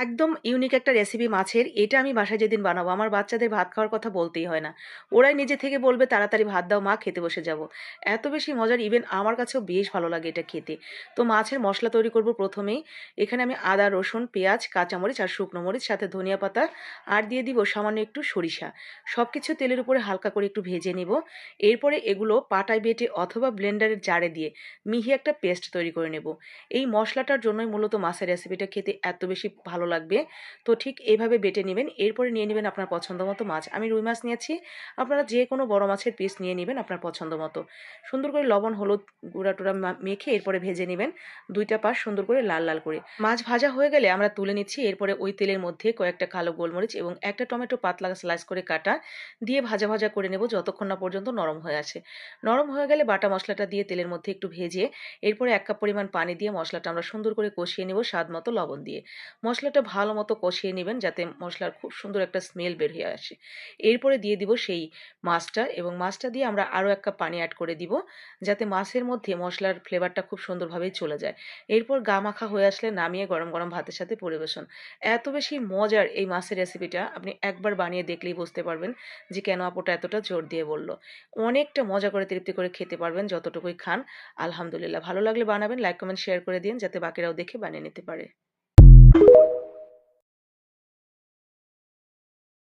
একদম ইউনিক একটা রেসিপি মাছের। এটা আমি বাসায় যেদিন বানাবো, আমার বাচ্চাদের ভাত খাওয়ার কথা বলতেই হয় না। ওরাই নিজে থেকে বলবে, "তাড়াতাড়ি ভাত দাও মা, খেতে বসে যাবো।" এত বেশি মজার, ইভেন আমার কাছেও বেশ ভালো লাগে এটা খেতে। তো মাছের মসলা তৈরি করব প্রথমেই। এখানে আমি আদা, রসুন, পেঁয়াজ, কাঁচামরিচ আর শুকনো মরিচ, সাথে ধনিয়া পাতা আর দিয়ে দিব সামান্য একটু সরিষা। সবকিছু তেলের উপরে হালকা করে একটু ভেজে নিব। এরপরে এগুলো পাটায় বেটে অথবা ব্লেন্ডারের জারে দিয়ে মিহি একটা পেস্ট তৈরি করে নেব। এই মসলাটার জন্যই মূলত মাছের রেসিপিটা খেতে এত বেশি ভালো লাগবে। তো ঠিক এভাবে বেটে নিবেন। এরপরে নিয়ে নিবেন আপনার পছন্দ মতো মাছ। আমি রুই মাছ নিয়েছি। আপনারা যে কোনো বড় মাছের পিস নিয়ে নিবেন আপনার পছন্দ মতো। সুন্দর করে লবণ, হলুদ গুঁড়া-টুড়া মেখে এরপরে ভেজে নিবেন। ২ টা পাশ সুন্দর করে লাল, লাল করে। মাছ ভাজা হয়ে গেলে আমরা তুলে নিচ্ছি। এরপরে ওই তেলের মধ্যে কয়েকটা কালো গোলমরিচ এবং একটা টমেটো পাতলা স্লাইস করে কাটা দিয়ে ভাজা, ভাজা করে নেব যতক্ষণ না পর্যন্ত নরম হয়ে আসে। নরম হয়ে গেলে বাটা মসলাটা দিয়ে তেলের মধ্যে একটু ভেজে এরপরে ১ কাপ পরিমাণ পানি দিয়ে মসলাটা আমরা সুন্দর করে কষিয়ে নেব স্বাদ মতো লবণ দিয়ে। মসলাটা ভালো মতো কষিয়ে নিবেন যাতে মসলার খুব সুন্দর একটা স্মেল বের হয়ে আসে। এরপরে দিয়ে দিব সেই মাছটা, এবং মাছটা দিয়ে আমরা আরও ১ কাপ পানি এড করে দিব যাতে মাছের মধ্যে মসলার ফ্লেভারটা খুব সুন্দরভাবেই চলে যায়। এরপর গা মাখা হয়ে আসলে নামিয়ে গরম, গরম ভাতের সাথে পরিবেশন। এত বেশি মজার এই মাছের রেসিপিটা, আপনি একবার বানিয়ে দেখলেই বুঝতে পারবেন যে কেন আপুটা এতটা জোর দিয়ে বলল। অনেকটা মজা করে তৃপ্তি করে খেতে পারবেন যতটুকুই খান। আলহামদুলিল্লাহ। ভালো লাগলে বানাবেন, লাইক, কমেন্ট, শেয়ার করে দিন যাতে বাকিরাও দেখে বানিয়ে নিতে পারে।